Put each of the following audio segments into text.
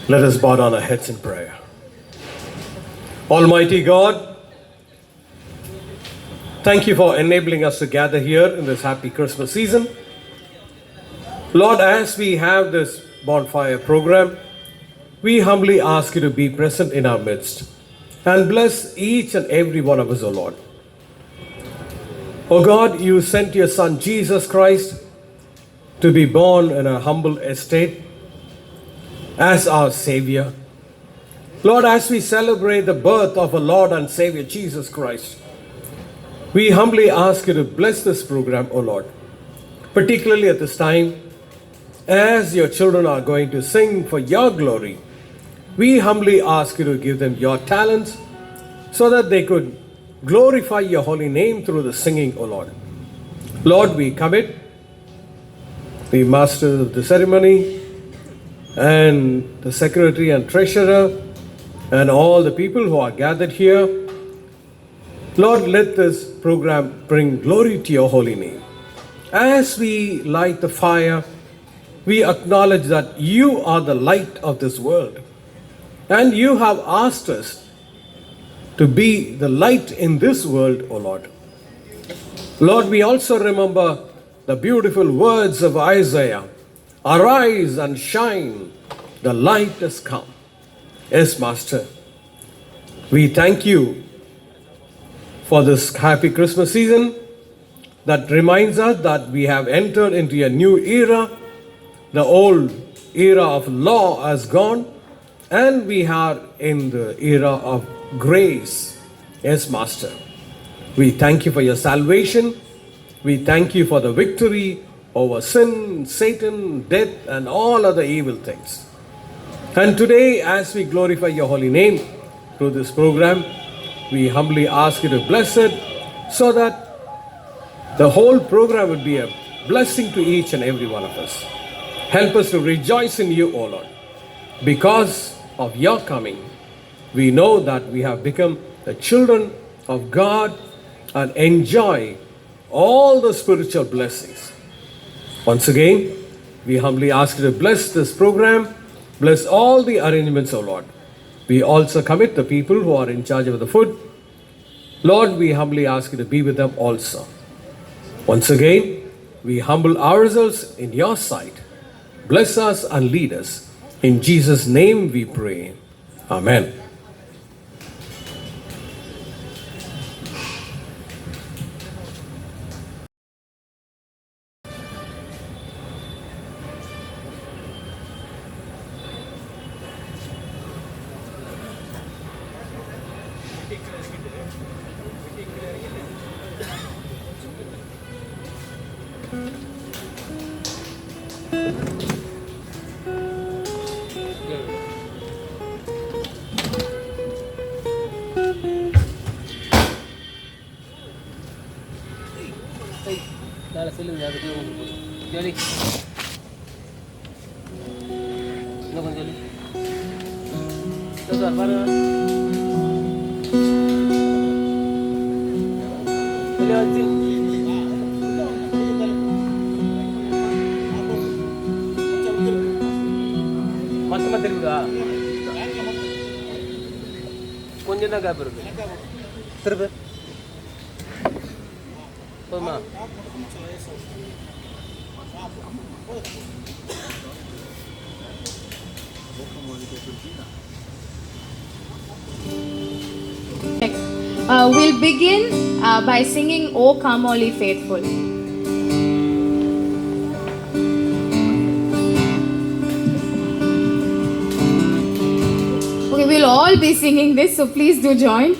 Let us bow down our heads in prayer. Almighty God, thank you for enabling us to gather here in this happy Christmas season. Lord, as we have this bonfire program, we humbly ask you to be present in our midst and bless each and every one of us, O Lord. O God, you sent your Son Jesus Christ to be born in a humble estate as our Savior. Lord, as we celebrate the birth of our Lord and Savior Jesus Christ, we humbly ask you to bless this program, O Lord, particularly at this time as your children are going to sing for your glory. We humbly ask you to give them your talents so that they could glorify your holy name through the singing, O Lord. Lord, we commit the master of the ceremony and the secretary and treasurer and all the people who are gathered here. Lord, let this program bring glory to your holy name. As we light the fire, we acknowledge that you are the light of this world, and you have asked us to be the light in this world, O Lord. Lord, we also remember the beautiful words of Isaiah. Arise and shine, the light has come. Yes, Master, we thank you for this happy Christmas season that reminds us that we have entered into a new era. The old era of law has gone, and we are in the era of grace. Yes, Master, we thank you for your salvation. We thank you for the victory over sin, Satan, death, and all other evil things. And today, as we glorify your holy name through this program, we humbly ask you to bless it so that the whole program would be a blessing to each and every one of us. Help us to rejoice in you, O Lord. Because of your coming, we know that we have become the children of God and enjoy all the spiritual blessings. Once again, we humbly ask you to bless this program, bless all the arrangements, O Lord. We also commit the people who are in charge of the food. Lord, we humbly ask you to be with them also. Once again, we humble ourselves in your sight. Bless us and lead us. In Jesus' name we pray. Amen. கொஞ்சம் தான் gap இருக்கு திரும்ப போதுமா We'll begin by singing O Come All Ye Faithful. Okay, we'll all be singing this, so please do join.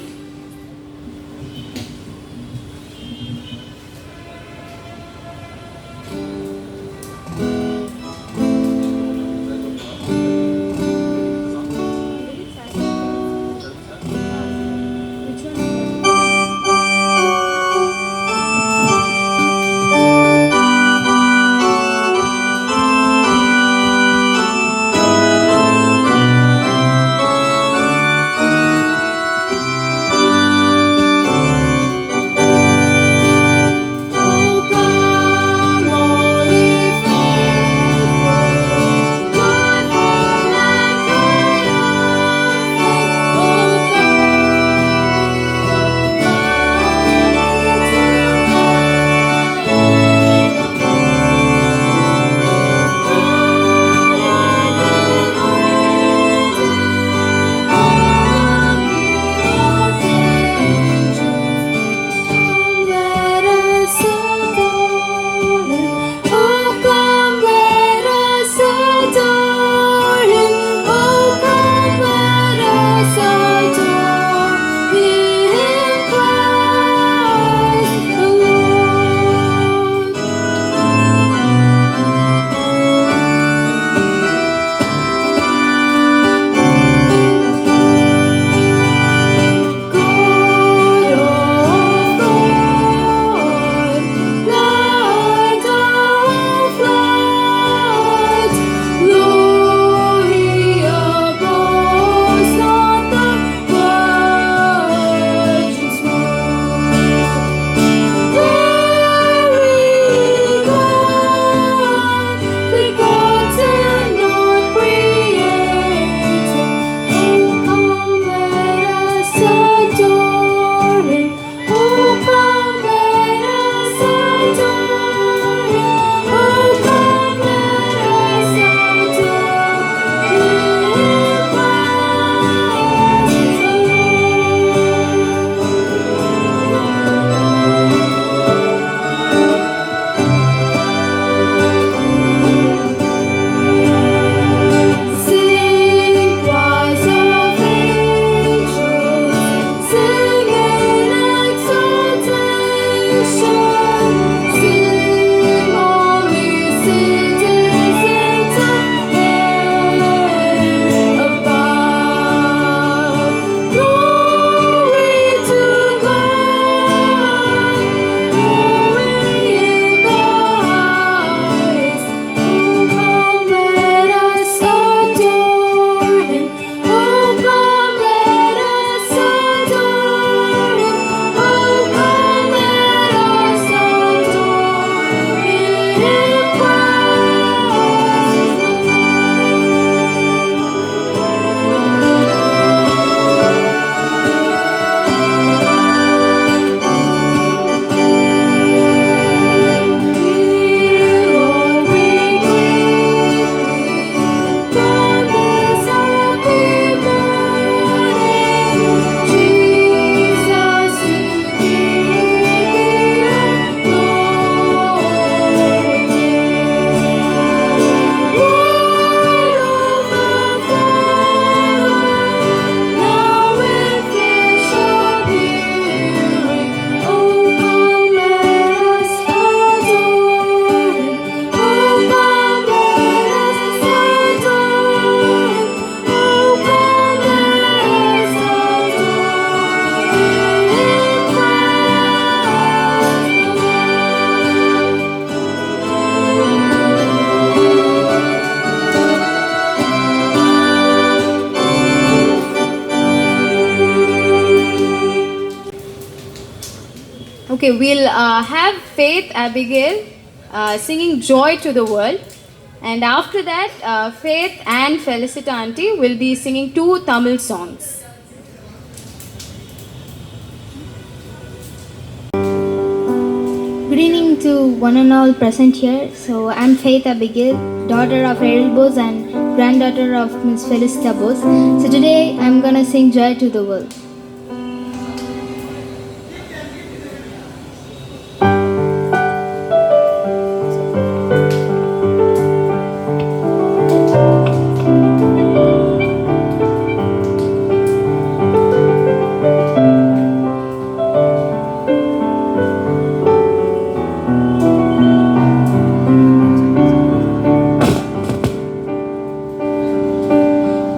Okay, we'll have Faith Abigail singing Joy to the World. And after that, Faith and Felicita Auntie will be singing 2 Tamil songs. Good evening to one and all present here. So I'm Faith Abigail, daughter of Errol Bose and granddaughter of Miss Felicita Bose. So today I'm gonna sing Joy to the World.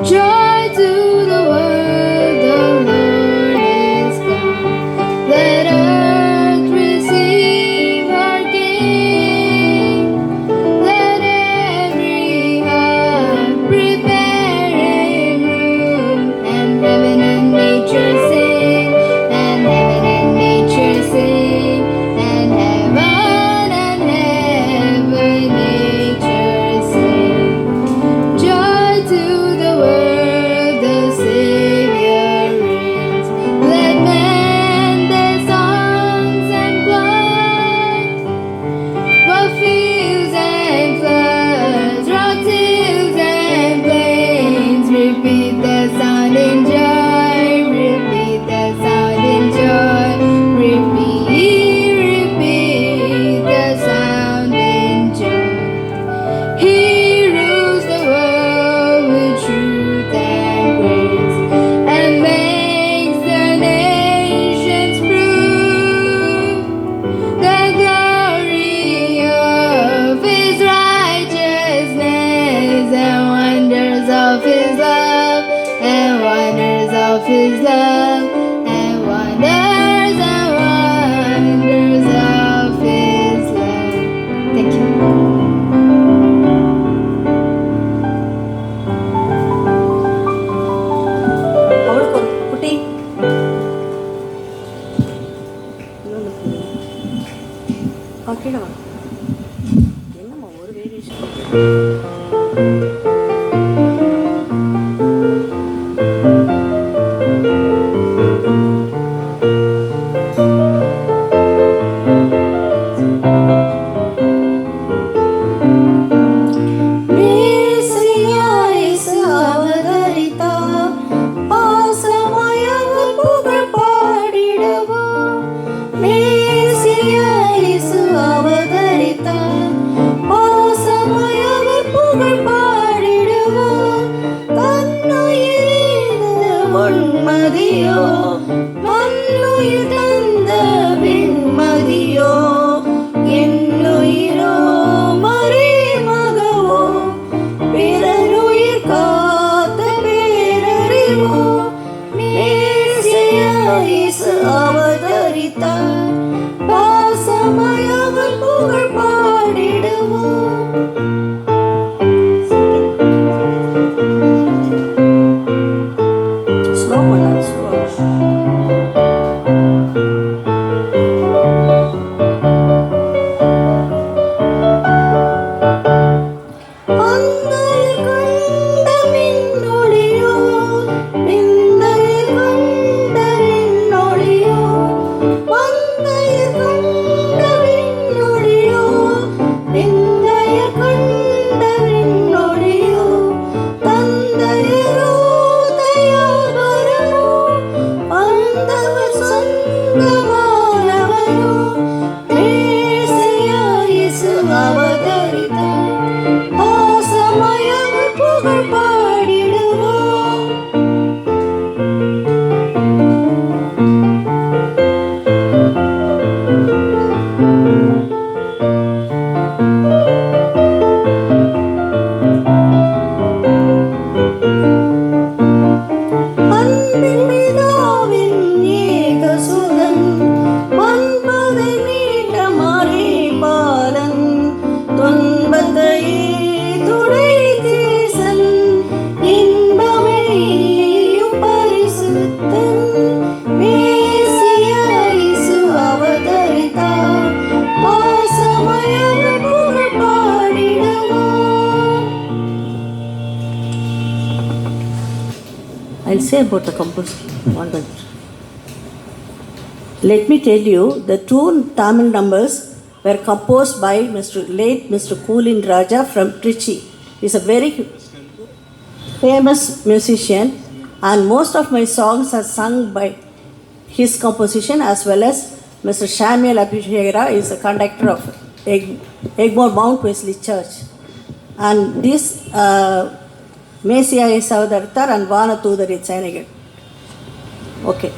Joy to the world, the Lord is come. Let earth receive her King. Let every heart prepare a room, and heaven and nature sing, and heaven and nature sing, and heaven nature sing. Joy to the world, the Savior reigns. Let men their songs employ, for fields and floods, rocks, hills and plains. Repeat the sound in joy, repeat the sound in joy, repeat the sound in joy. He rules the world with truth and grace, and makes the nations prove the glory of His righteousness, and wonders of His love, and wonders of His love, and wonders of His love. Thank you. அவளுக்கு ஒரு குட்டி கீழே வா என்னம்மா ஒரு variation இயேசு அவதரித்தார், பாசமாய் அவர் புகழ் பாடிடுவோம். இயேசு அவதரித்தார், பாசமாய் அவர் புகழ் பாடிடுவோம். I'll say about the composition. One minute. Let me tell you, the two Tamil numbers were composed by late Mr. Kulin Raja from Trichy. He's a very famous musician, and most of my songs are sung by his composition, as well as Mr. Samuel Abhishekara is a conductor of Egmore Mount Wesley Church. And this Messiah Saudartar and Vana Tudari Chanigan. Okay.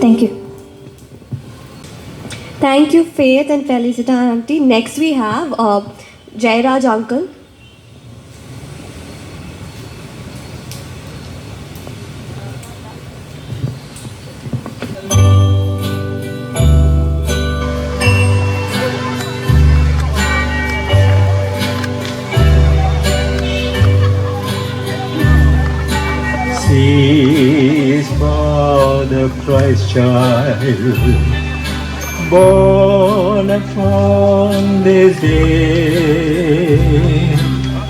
Thank you. Thank you, Faith and Felicita Auntie. Next we have Jairaj Uncle. Cease for the Christ child, born upon this day.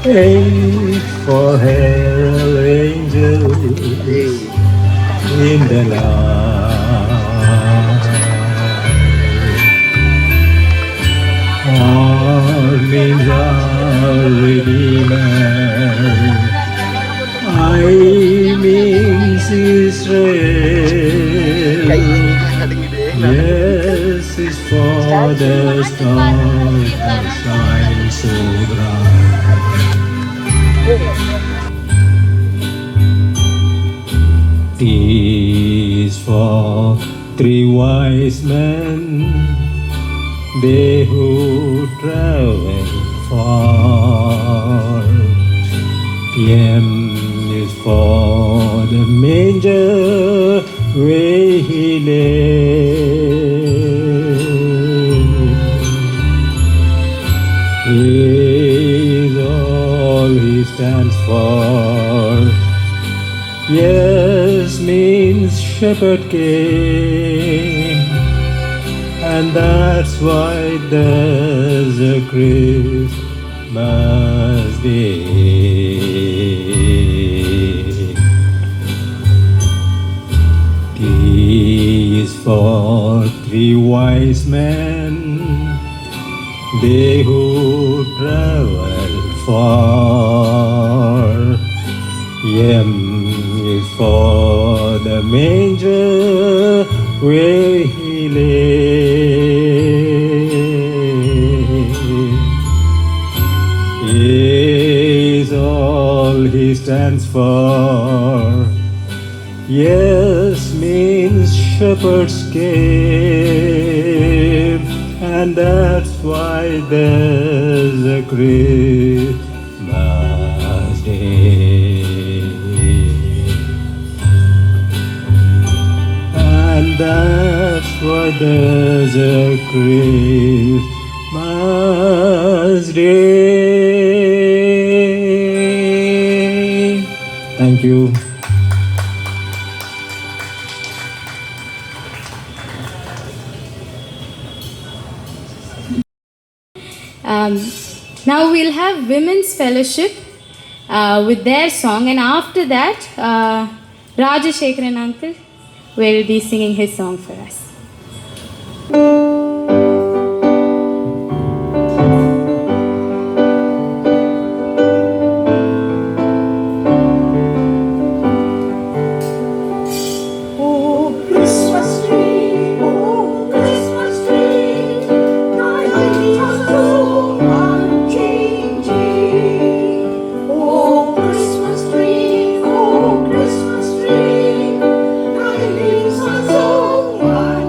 Wait for herald angels in the night. All means our Redeemer, I means Israel. Yes, is for the stars that shine so bright. Is for three wise men, they who travel far. M is for the manger where he lay. Is all he stands for. Yes means shepherd came, and that's why there's a Christmas day. T is for three wise men, they who travel far. M is for the manger where he lay. A is all he stands for. Yes means shepherds came, and that's why there's a Christmas day. And that's why there's a Christmas day. Thank you. Now we'll have women's fellowship with their song, and after that, Rajashekharan uncle will be singing his song for us. Christmas tree, thy leaves are so white.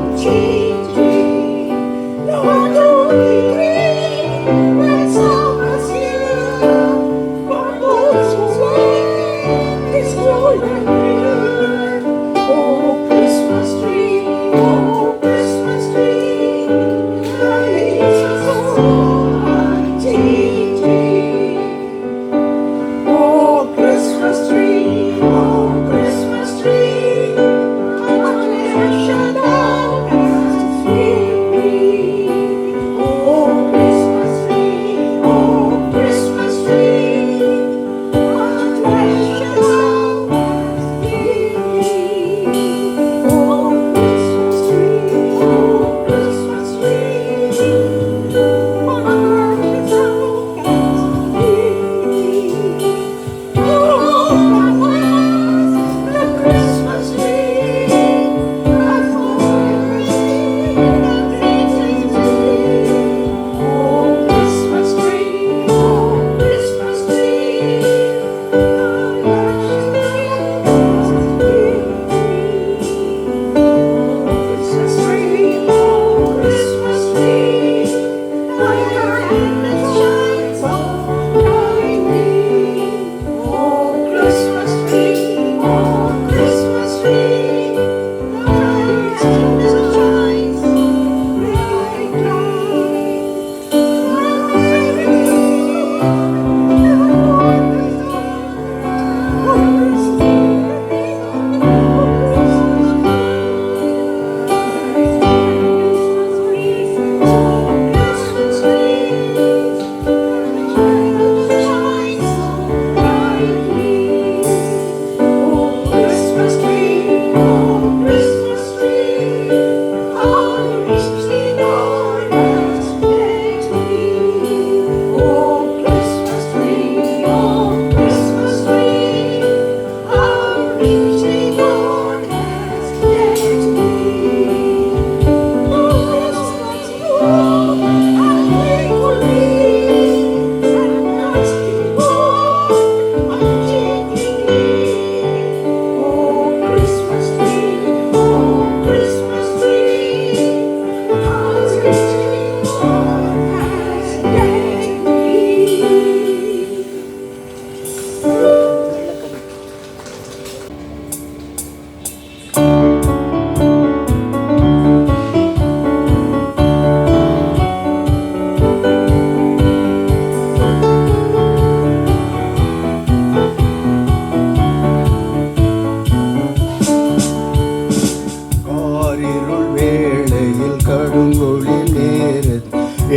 கடுங்கொழி நேரத்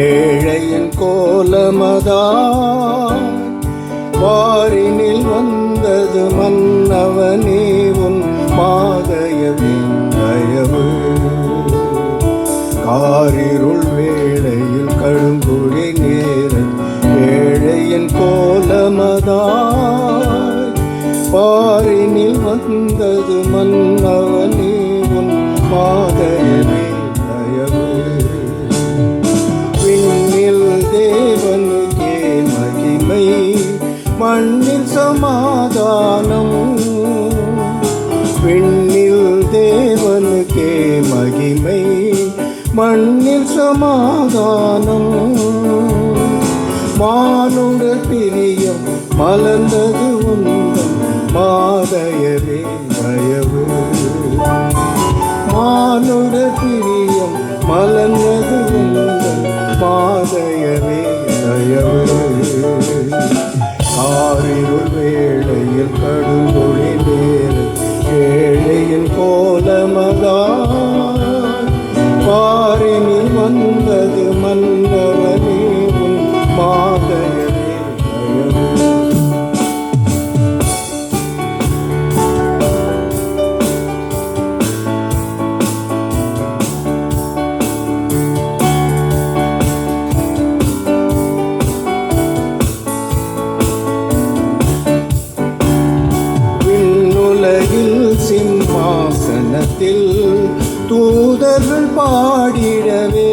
ஏழையின் கோலமதா வாரினில் வந்தது மன்னவனே உன் மாதயவின் தயவு காரிருள் வேளையில் கடுங்கொழி நேரத் ஏழையின் கோலமதாய் பாரினில் வந்தது மன்னவனே உன் மாதயவே தயவு விண்ணில் தேவனுக்கே மகிமை மண்ணில் சமாதானம் விண்ணில் தேவனுக்கே மகிமை மண்ணில் சமாதானம் மானுட பிரியம் மலர்ந்தது உந்தன் மாதயவே தயவு மானுட பிரியம் மலர்ந்தது உந்தன் மாதயவே தயவு காரிருள் வேளையில் கடுங்கொழி நேரத் ஏழையின் கோலமதா பாரினில் வந்தது மன்னவனே உன் மாதயவே தயவு விண்ணுலகில் சிம்மாசனத்தில் தூதர்கள் பாடிடவே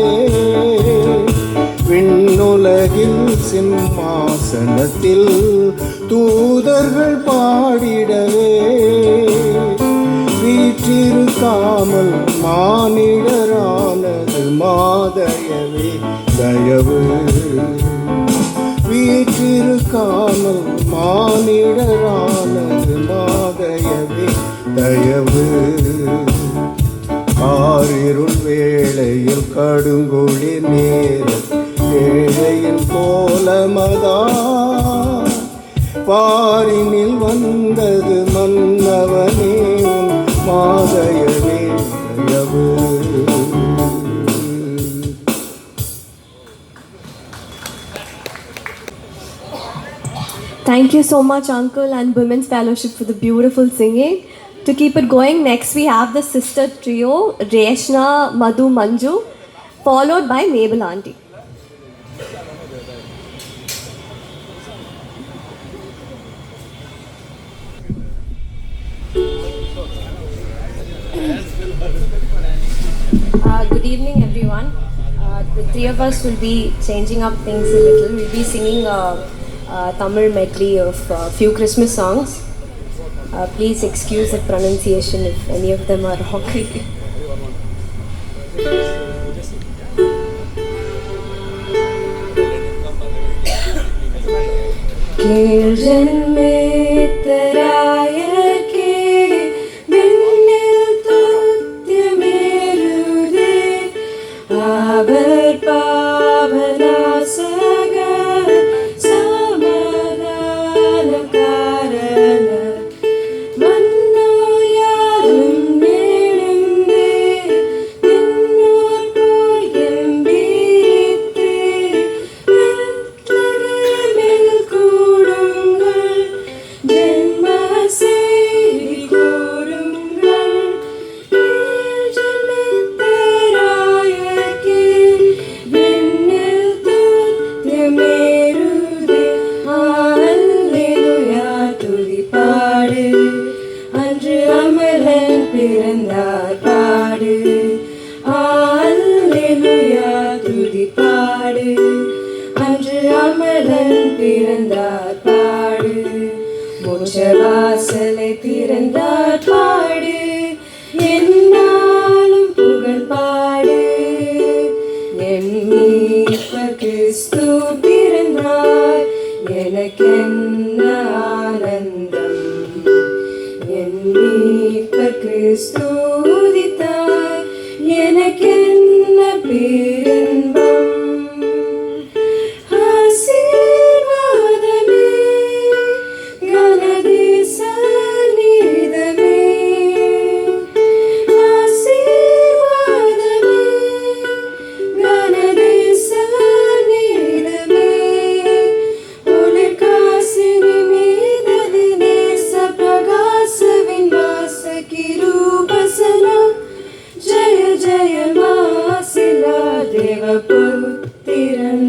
விண்ணுலகில் சிம்மாசனத்தில் தூதர்கள் பாடிடவே வீற்றிருக்காமல் மானிடரானது மாதயவே தயவு வீற்றிருக்காமல் மானிடரானது மாதயவே தயவு ஆரிருள் வேளையில் கடுங்கொழி நேரத் ஏழையின் கோலமதா பாரினில் வந்தது மன்னவனே உன் மாதயவே தயவு Thank you so much, Uncle and Women's Fellowship, for the beautiful singing. To keep it going, next we have the sister trio, Reshna, Madhu, Manju, followed by Mabel Auntie. Good evening, everyone. The three of us will be changing up things a little. We'll be singing a Tamil medley of a few Christmas songs. Please excuse the pronunciation if any of them are wrong. Ganadisa nidame தேவபுத்திரன்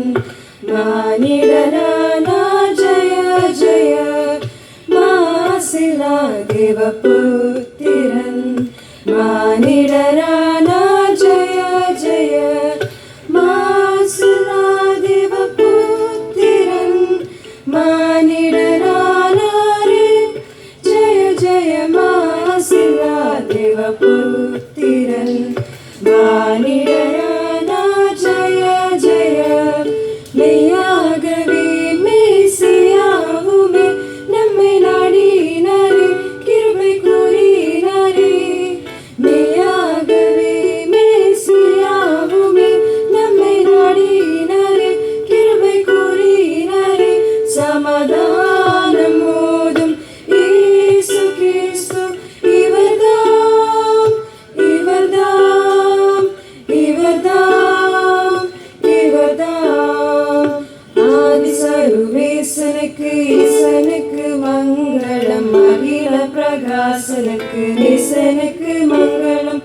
மானிடரானா ஜய ஜய மாசிலா தேவபுத்திரன் மானிடரானா ஜய ஜய மாசிலா தேவபுத்திரன் மானிடரானா ரே ஜய ஜய மாசிலா தேவபுத்திரன் மானிடரானா ஜய ஜய மெய்யாகவே மேசியாவுமே நம்மை நாடினாரே கிருபை கூறினாரே மெய்யாகவே மேசியாவுமே நம்மை நாடினாரே கிருபை கூறினாரே சமாதானம் மோதும் இயேசு கிறிஸ்து இவர்தாம் இவர்தாம் இவர்தாம் இவர்தாம் ஆதி சர்வேசனுக்கு ஈசனுக்கு மங்களம் அகில பிரகாசனுக்கு நேசனுக்கு மங்களம்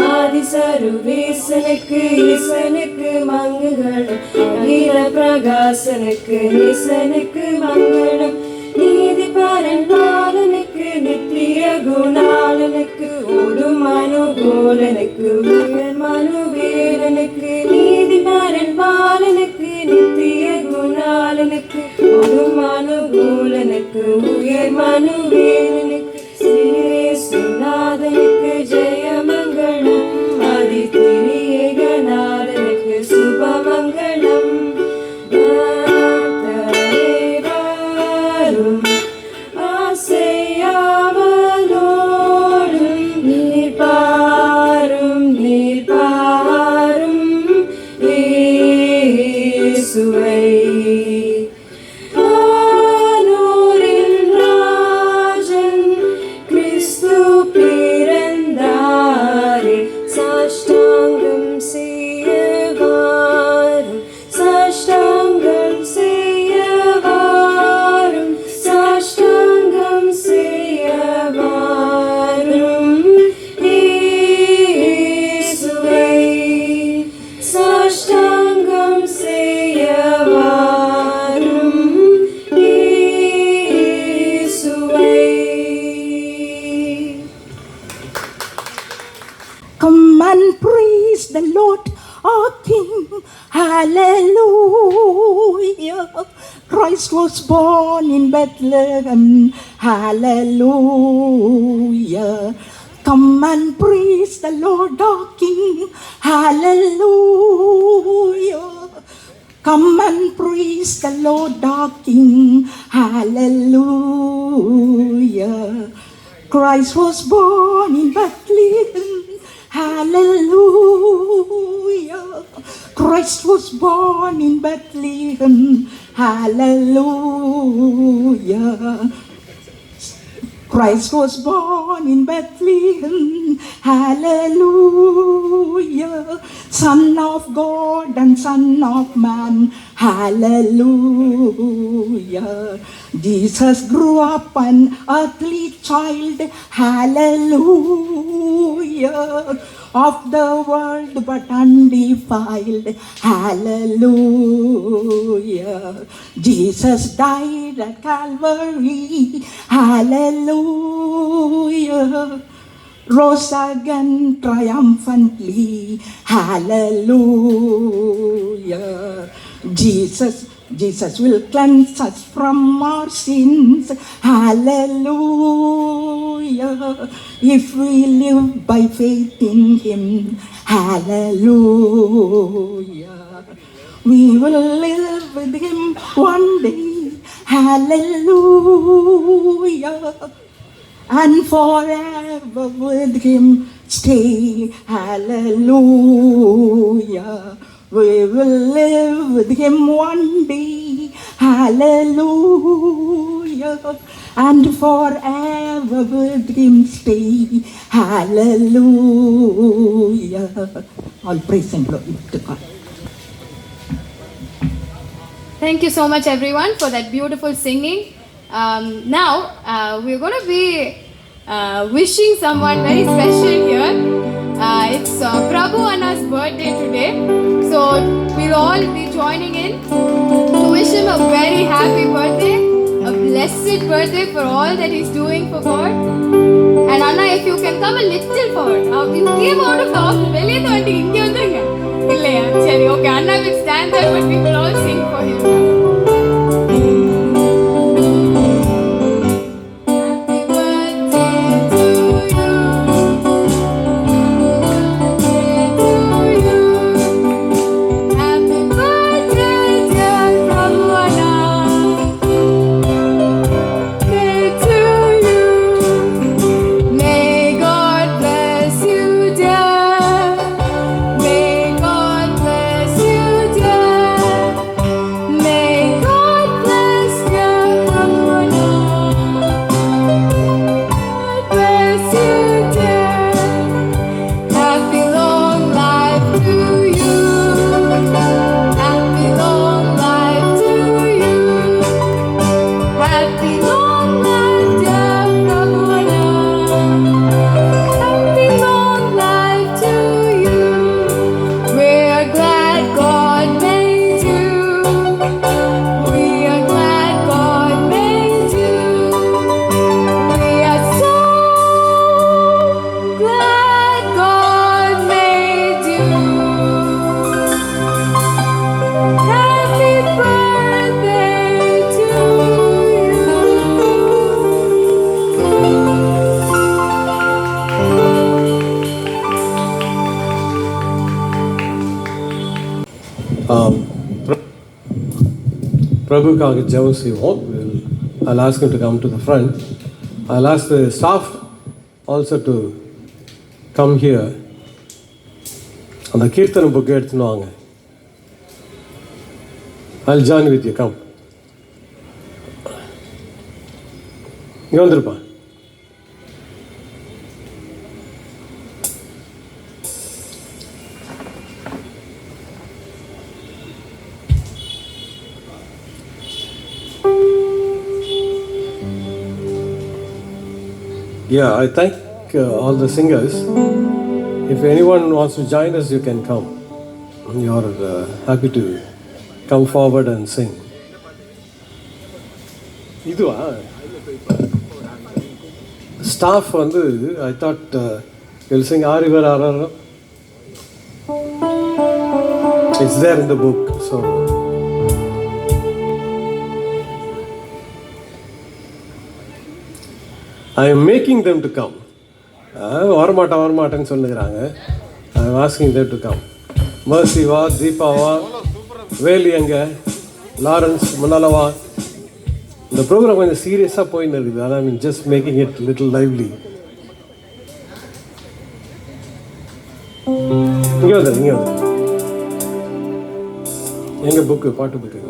ஆதி சர்வேசனுக்கு ஈசனுக்கு மங்களம் அகில பிரகாசனுக்கு நேசனுக்கு மங்களம் நீதிபரன் பாலனுக்கு நித்திய குணாலனுக்கு ஓடும் மனுகோலனுக்கு உயர் மனுவேலனுக்கு நீதிபரன் பாலனுக்கு நித்திய குணாலனுக்கு ஓடும் மனுகோலனுக்கு உயர் மனுவேலனுக்கு ஸ்ரீநாதனுக்கு ஜெயமங்கலம் ஆதி திரியேகநாதனுக்கு சுபமங்கலம் ஆசையாவலோடும் நீர் பாரும் இயேசுவை ஆனோரின் ராஜன் கிறிஸ்து பிறந்தாரே சாஷ்டாங்கம் செய்யவாரும் சாஷ்டாங்கம் செய்யவாரும் சாஷ்டாங்கம் செய்யவாரும் இயேசுவை சாஷ்டாங்கம் செய்யவாரும் இயேசுவை. Come and praise the Lord, our King. Hallelujah. Christ was born in Bethlehem. Hallelujah. Come and praise the Lord, our King. Hallelujah. Come and praise the Lord, our King. Hallelujah. Christ was born in Bethlehem. Hallelujah. Christ was born in Bethlehem. Hallelujah. Christ was born in Bethlehem. Hallelujah. Son of God and Son of Man. Hallelujah. Jesus grew up an earthly child. Hallelujah. Of the world but undefiled. Hallelujah. Jesus died at Calvary. Hallelujah. Rose again triumphantly. Hallelujah. Jesus will cleanse us from our sins. Hallelujah. If we live by faith in Him. Hallelujah. We will live with Him one day. Hallelujah. And forever with Him stay. Hallelujah. We will live with Him one day. Hallelujah. And forever with Him stay. Hallelujah. All praise and glory to God. Thank you so much, everyone, for that beautiful singing. Now, we're going to be wishing someone very special here. It's Prabhu Anna's birthday today. So all be joining in to wish him a very happy birthday, a blessed birthday for all that he's doing for God. And Anna, if you can come a little forward. You came out of the office. வெளியே வந்து இங்க வந்துருங்க. இல்லையா? சரி, okay. Anna will stand there, but we will all sing for him now. Prabhukaga ஜெபம் செய்வோம். I'll ask him to come to the front. I'll ask the staff also to come here. அந்த கீர்த்தனை புக் எடுத்துன்னு வாங்க. I'll join with you. Come. இங்கே வந்துருப்பா. Yeah, I thank all the singers. If anyone wants to join us, you can come. You are happy to come forward and sing. இதுவா staff வந்து I thought you'll sing Arivar Araram. It's there in the book, so I am making them to come. வரமாட்டேன்னு சொல்லுகிறாங்க. I am asking them to come. Mercy வா, தீபா வா, வேலி எங்க, Lawrence முன்னாலவா. இந்த program கொஞ்சம் சீரியஸாக போயின்னு இருக்குது. ஆனால் I mean just making it little lively. இங்கே வந்து எங்கள் புக்கு, பாட்டு புக்குங்க.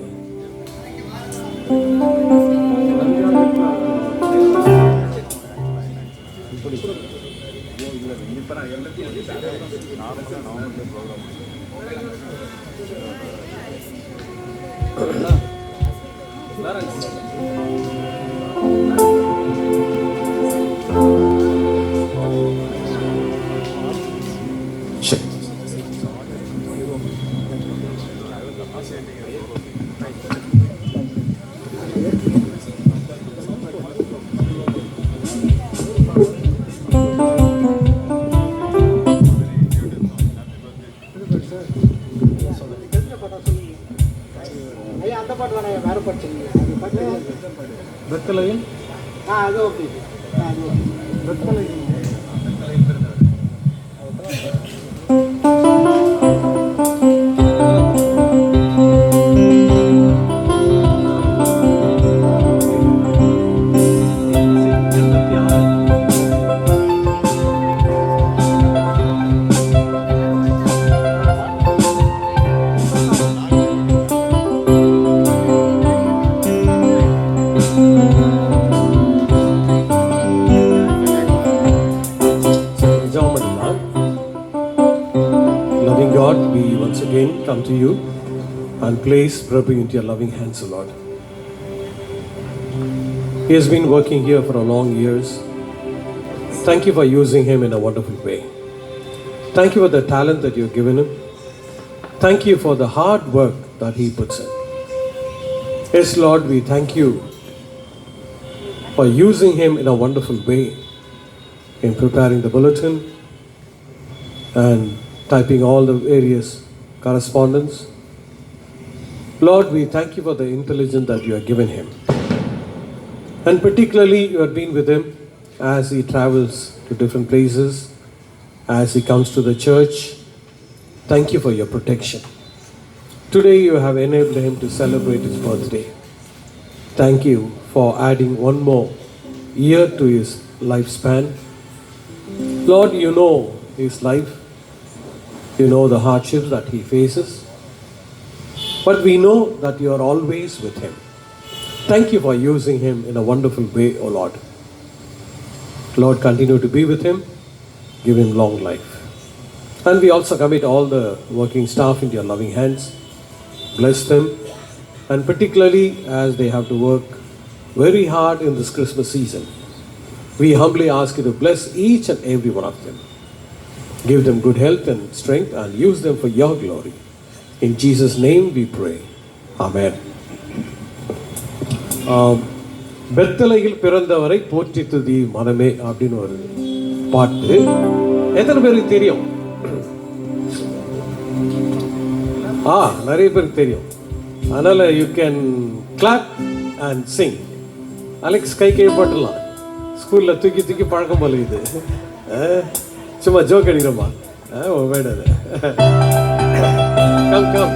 Bettalayin? That's okay. Bettalayin. Come to you and place Prabhu into your loving hands, O Lord. He has been working here for a long years. Thank you for using him in a wonderful way. Thank you for the talent that you have given him. Thank you for the hard work that he puts in. Yes, Lord, we thank you for using him in a wonderful way in preparing the bulletin and typing all the various correspondence. Lord, we thank you for the intelligence that you have given him. And particularly, you have been with him as he travels to different places, as he comes to the church. Thank you for your protection. Today, you have enabled him to celebrate his birthday. Thank you for adding one more year to his lifespan. Lord, you know his life. You know the hardships that he faces. But we know that you are always with him. Thank you for using him in a wonderful way, O Lord. Lord, continue to be with him. Give him long life. And we also commit all the working staff into your loving hands. Bless them. And particularly as they have to work very hard in this Christmas season, we humbly ask you to bless each and every one of them. Give them good health and strength and use them for your glory. In Jesus' name we pray. Amen. பெத்தலையில் பிறந்தவரை போற்றி துதி மனமே அப்படின்னு ஒரு பாட்டு எத்தனை பேருக்கு தெரியும்? நிறைய பேருக்கு தெரியும். அதனால you can clap and sing. Alex கை போட்டுடலாம். ஸ்கூலில் தூக்கி தூக்கி பழக்கம் போல இது. சும்மா ஜோக் அடிக்கிறோமா? வேண்டாது. Come come.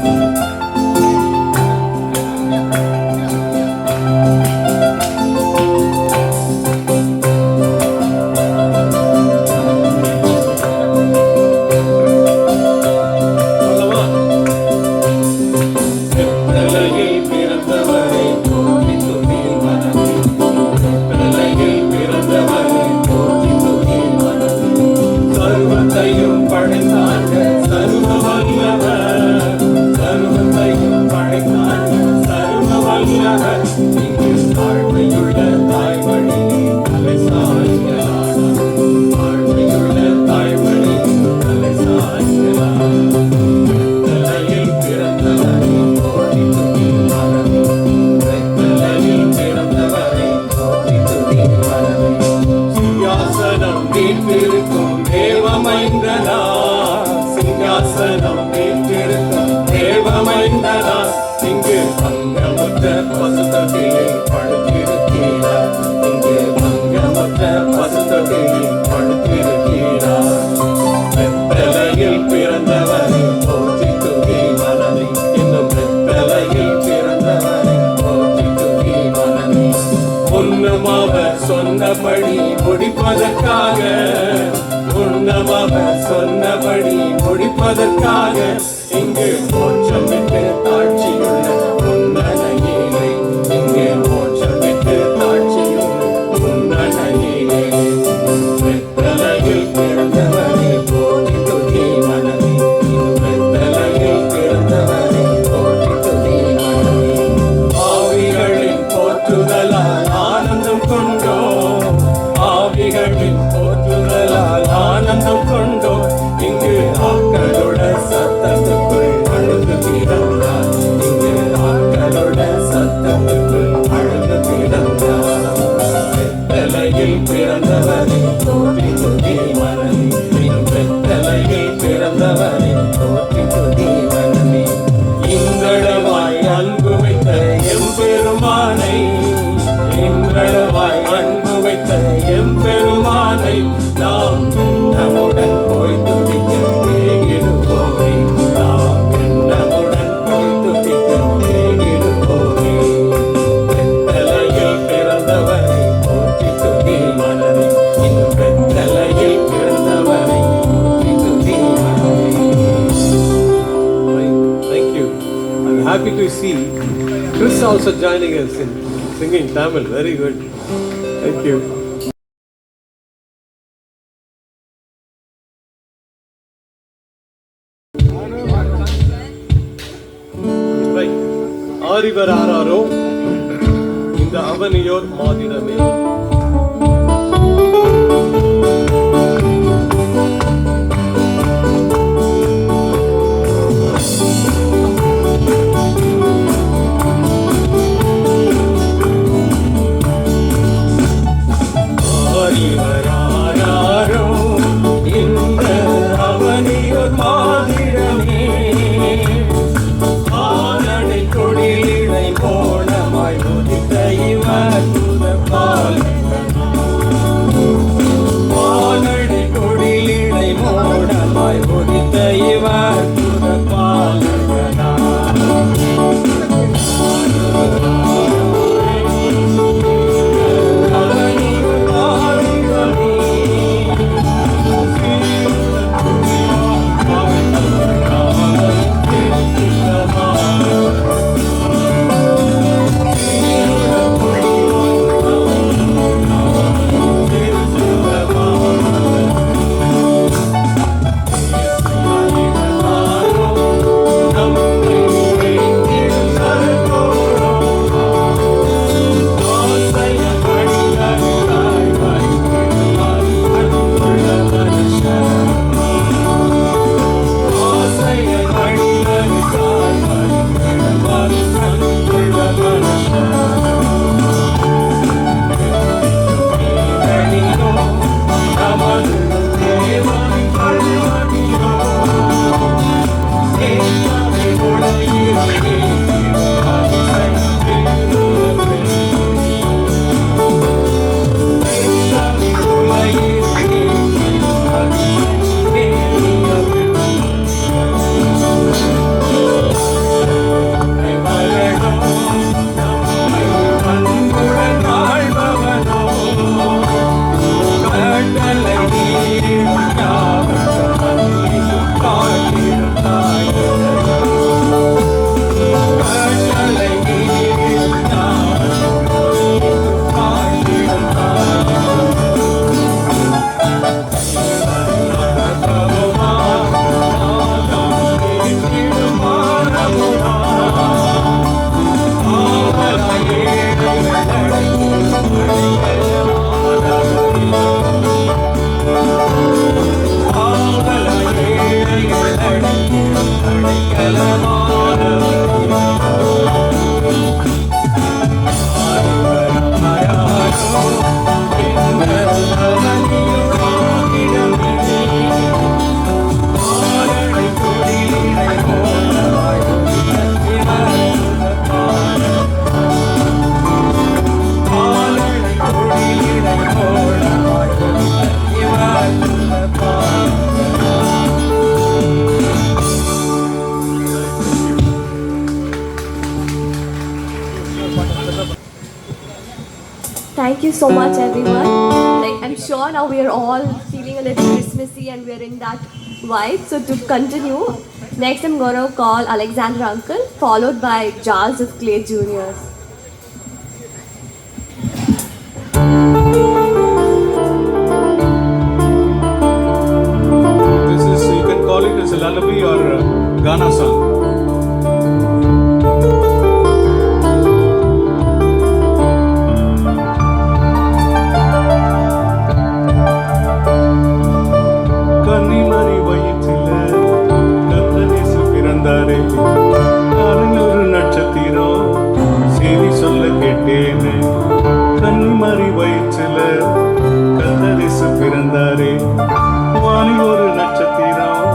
சொன்னபடி முடிப்பதற்காக உன்னமவர் சொன்னபடி முடிப்பதற்காக இங்கு மோட்சம் விட்டு தாட்சியுள்ள உன்னதகிலே இங்கு மோட்சம் விட்டு தாட்சியுள்ள உன்னதகிலே வெத்தலையில் பிறந்தவரே போற்றி துதி மனமே வெத்தலையில் பிறந்தவரே போற்றி துதி மனமே ஆவிகளின் போற்றுதலால் ஆனந்தம் கொண்டோ ஆவிகளின் போற்றுதலால் ஆனந்தம் கொண்டோ இங்கு ஆக்களோட சத்தத்துக்குள் அழுது பிறந்தார் இங்கு ஆக்களோட சத்தத்துக்குள் அழுது பிறந்தார் வெத்தலையில் பிறந்தவரை போற்றி துதி மனமே வெத்தலையில் பிறந்தவரை போற்றி துதி மனமே இந்தளவாய் அன்பு வைத்த எம்பெருமானை இன்றளவாய் அன்பு வைத்த எம்பெருமானை நாம் நம்முடன் போய் துதிக்க தேகிடுவோமே நாம் நம்முடன் போய் துதிக்க தேகிடுவோமே வெத்தலையில் பிறந்தவரை போற்றி துதி மனமே இன்னும் வெத்தலையில் பிறந்தவரை போற்றி துதி மனமே. Thank you. I'm happy to see Chris also joining us in singing Tamil. Very good. Thank you. Right. ஆரிவர் ஆராரோ இந்த அவனியோர் மாதிடமே. ஓர் மாதிரமே ஆனடை கொடியிடை கோணமாய் உதித்த இவர் ஆனடை கொடியிடை மோடமாய் உதித்த இவர் Thank you so much, everyone. Like, I'm sure now we are all feeling a little Christmassy and we're in that vibe. So to continue, next I'm going to call Alexander Uncle, followed by Charles of Clay Juniors. This is, you can call it as a lullaby or a Ghana song. கன்னிமரி வயிற்றில கத்தரிசு பிறந்தாரே வானில் ஒரு நட்சத்திரம்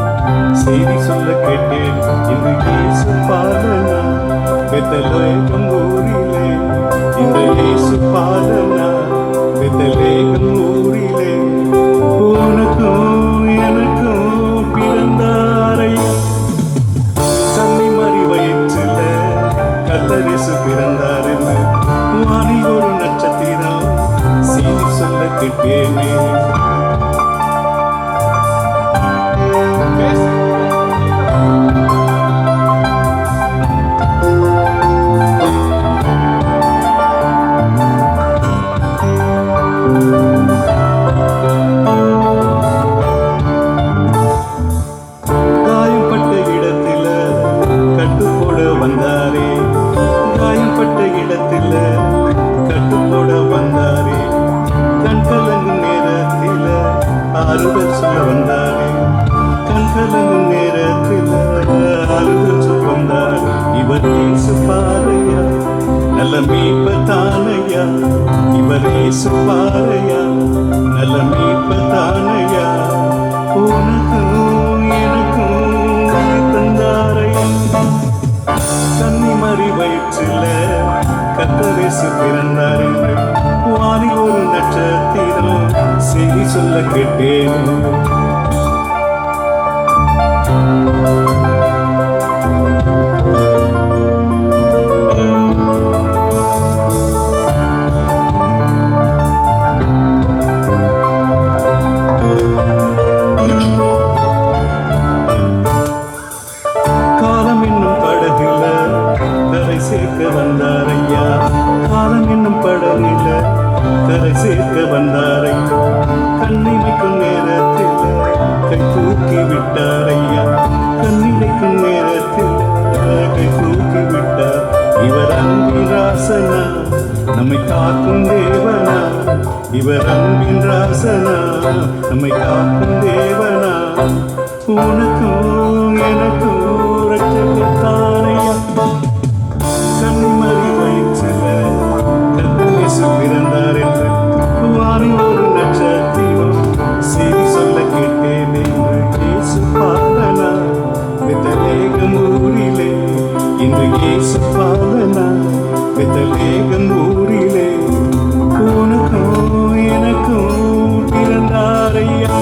செய்தி சொல்ல கேட்டேன் இந்த இயேசு பாலனா பெத்தலேகம் ஊரிலே இந்த இயேசு பாலனா பெத்தலேகம் ஊரிலே உனக்கும் எனக்கும் பிறந்தாரை கன்னிமரி வயிற்றில கத்தரிசு பிறந்தாருன்னு வானில் ஒரு நட்சத்திரம் செய்தி சொல்ல கேட்டேனே காயம்பட்ட இடத்தில கட்டுப்போட வந்தாரே காயம்பட்ட இடத்தில கட்டுப்போட வந்தாரே கண்கலங்கும் நேரத்தில ஆறுதல் சொல்ல வந்தாரே கண்கலங்கும் நேரத்தில ஆறுதல் சொல்ல வந்தார் இவர் இயேசு பாறையா நல்ல மீட்பதானையா இவர் இயேசு பாறையா நல்ல மீட்பதானையா உனக்கும் எனக்கும் இவர் அன்பின் ராசனா, நம்மை காக்கும் தேவனா, உனக்கும் எனக்கும் ரட்சகத்தானையா. கண்மறி வயிற்றில கர்த்தர் பிறந்தார் என்று வானில் ஒரு நட்சத்திரம் செய்தி சொல்ல கேட்டேன் என்று இயேசு பாலனா பெத்லகேம் ஊரிலே. இன்று இயேசு பாலனா பெத்லகேம் ஊரிலே, உனக்கும் எனக்கும் பிறந்தாரையா.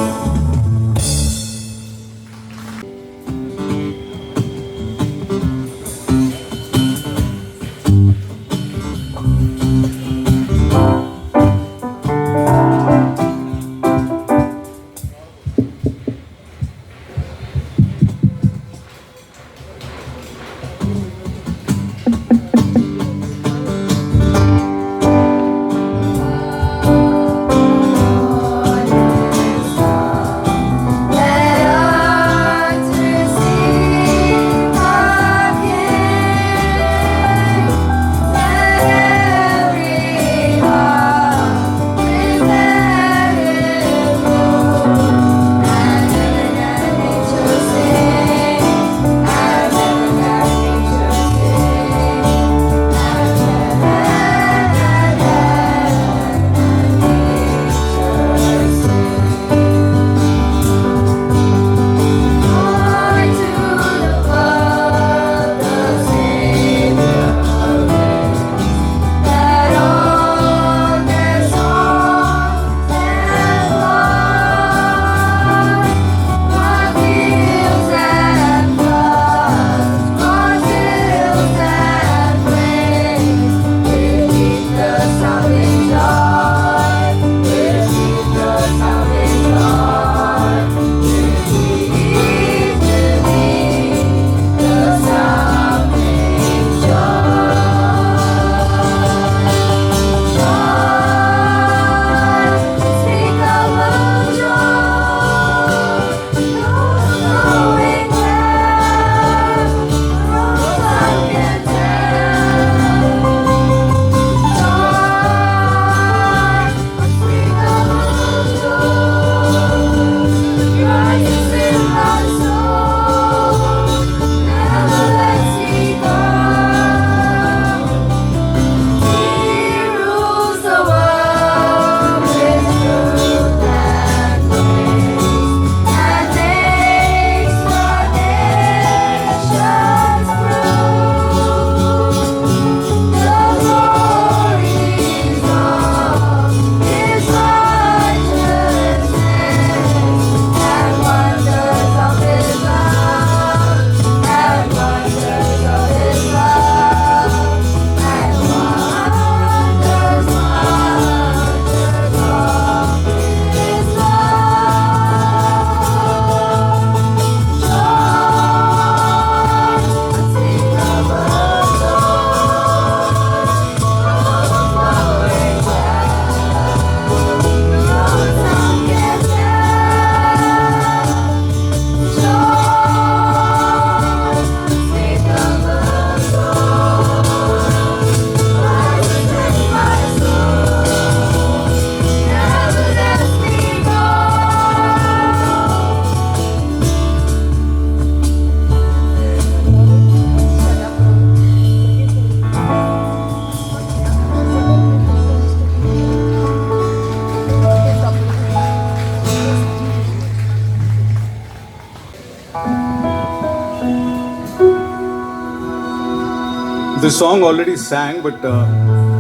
This song already sang, but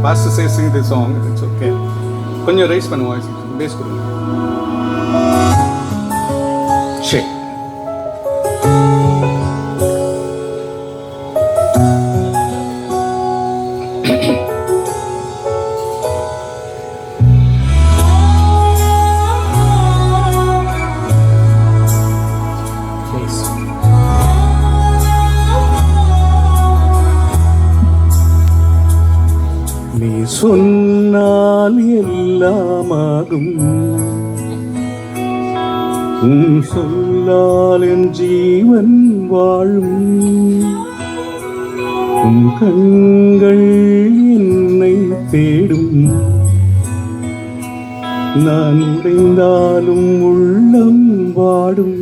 pastor says sing this song. It's okay. Konja raise pannu voice. Bass kodunga. Check. சொன்னால் எல்லாமாகும், உன் சொல்லால் என் ஜீவன் வாழும், உன் கண்கள் என்னை தேடும், நான் உடைந்தாலும் உள்ளம் வாடும்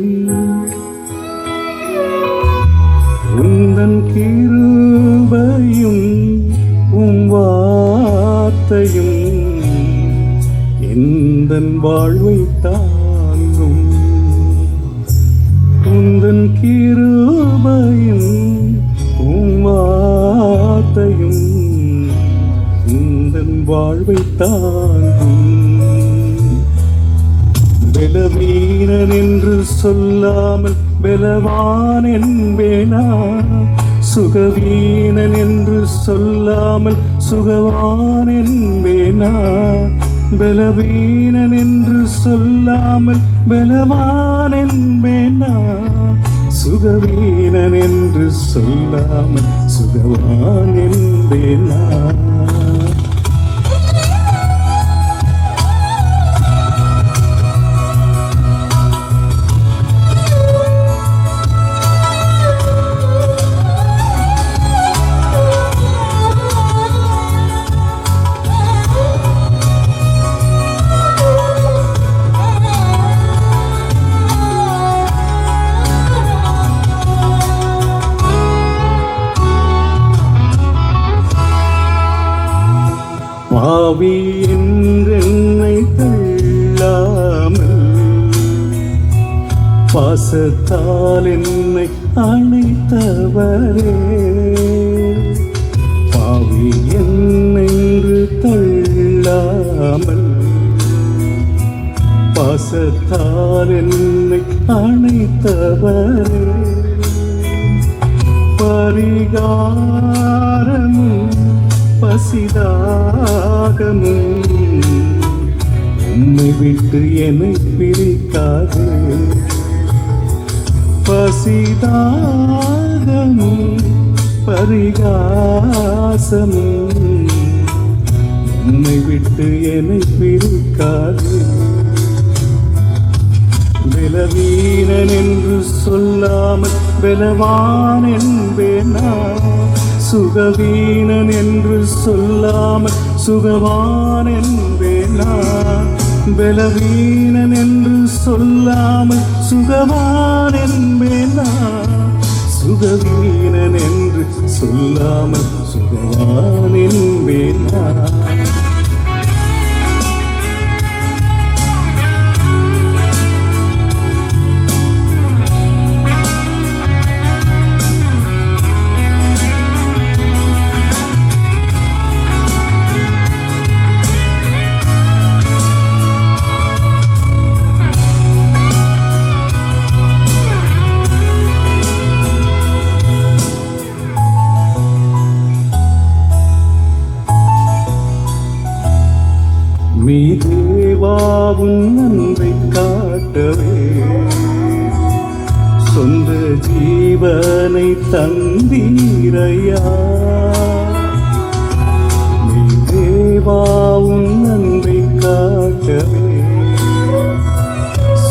உந்தன் கிருபையும் வார்த்தையும் எந்தன் வாழ்வை தாங்கும் உந்தன் கிருபையும் வார்த்தையும் எந்தன் வாழ்வை தாங்கும் பலவீனன் என்று சொல்லாமல் பலவான் என்பேனா சுகவீனன் என்று சொல்லாமல் சுகவான் என்பேனா பலவீனன் என்று சொல்லாமல் பலவான் என்பேனா சுகவீனன் என்று சொல்லாமல் சுகவான் என்பேனா பாவி என்றென்னை தள்ளாமல் பாசத்தால் என்னை அழைத்தவரே பாவி என்னென்று தள்ளாமல் பாசத்தால் என்னை அழைத்தவரே பரிகாரமும் பசிதாகமும் உம்மை விட்டு என்னை பிரிக்காதே பசிதாகமும் பரிகாசமும் உம்மை விட்டு என்னை பிரிக்காதே பலவீனன் என்று சொல்லாமல் பலவான் என்பேனா சுகவீனன் என்று சொல்லாமல் சுகவான் என்பேனா பலவீனன் என்று சொல்லாமல் சுகவான் என்பேனா சுகவீனன் என்று சொல்லாமல் சுகவான் என்பேனா மீதேவாவும் அன்பை காட்டவே சொந்த ஜீவனை தந்தீரையா மீதேவாவும் அன்பை காட்டவே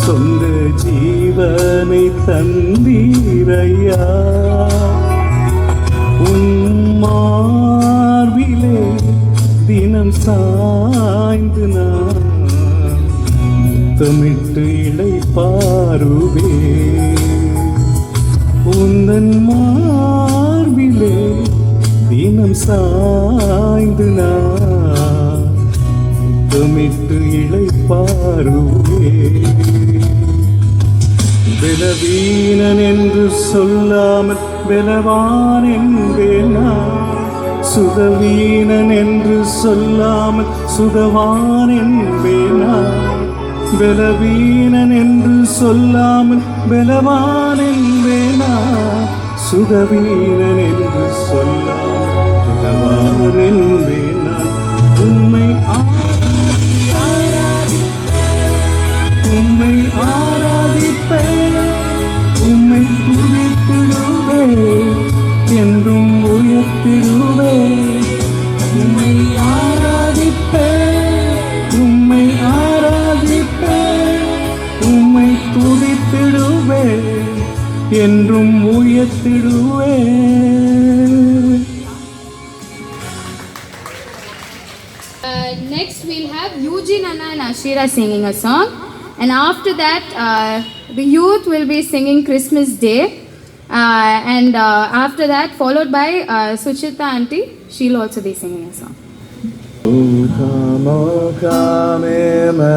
சொந்த ஜீவனை தந்தீரையா உம்மார்விலே தினம் சாய்ந்து நான் முத்தமிட்டு இளைப்பாருவே உந்தன் மார்பிலே தினம் சாய்ந்து நான் முத்தமிட்டு இளைப்பாருவே பலவீனன் என்று சொல்லாமல் பலவான் என்பேனா சுகவீனன் என்று சொல்லாமல் சுகவான் என்பேனா பலவீனன் என்று சொல்லாமல் பலவான் என்பேனா சுகவீனன் என்று சொல்லாமல் பலவான் என்பேனா உம்மை உம்மை ஆராதிப்பேன் உம்மை துதித்திடுவேன் என்றும் உயர்த்திடுவேன் உம்மை ஆராதிப்பேன் உம்மை ஆராதிப்பேன் உம்மை துதித்திடுவேன் என்றும் உயர்த்திடுவேன். Next, we'll have Eugene Anna and Ashira singing a song. And after that, the youth will be singing Christmas Day. And after that, followed by Suchita Auntie, she'll also be singing a song. O come, Emmanuel,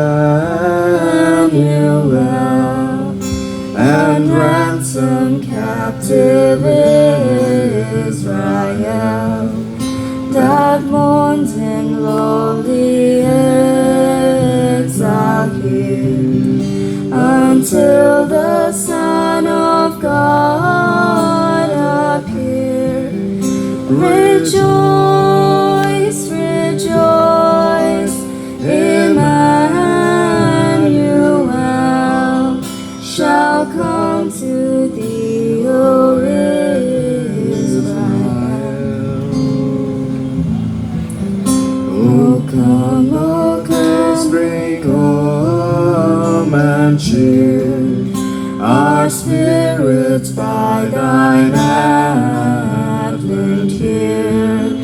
and ransom captive Israel, that mourns in lowly exile here, until the Son of God appear. Rejoice, rejoice, Emmanuel shall come to thee, O Israel. O come, bring home and cheer our spirits by thine advent here.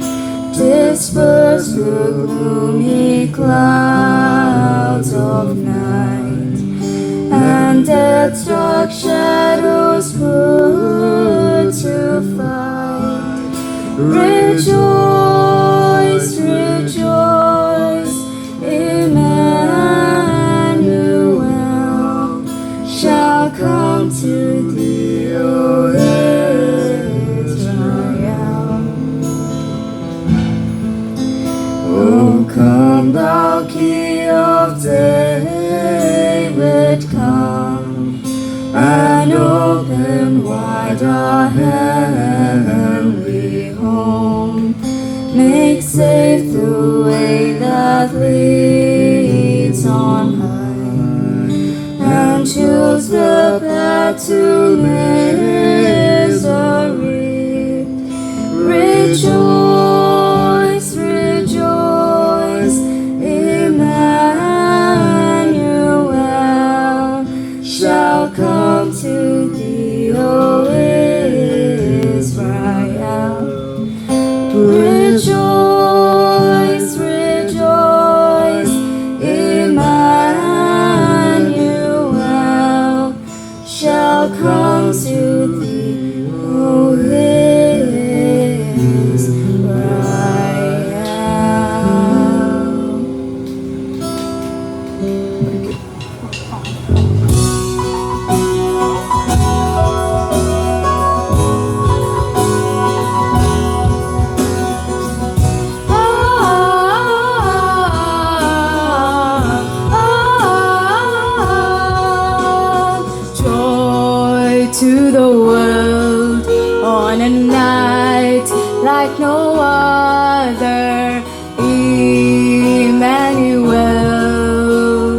Disperse the gloomy clouds of night, and death's dark shadows put to flight. Rejoice, rejoice, Emmanuel shall come to thee, O Israel. O come, thou Key of David, come and open wide our heavenly home. Make safe the way that leads on high, and choose the path to misery. Rejoice, rejoice, Emmanuel shall come to thee, O Israel. Rejoice, rejoice, Emmanuel shall come to thee, O Joy to the world on a night like no other. Emmanuel,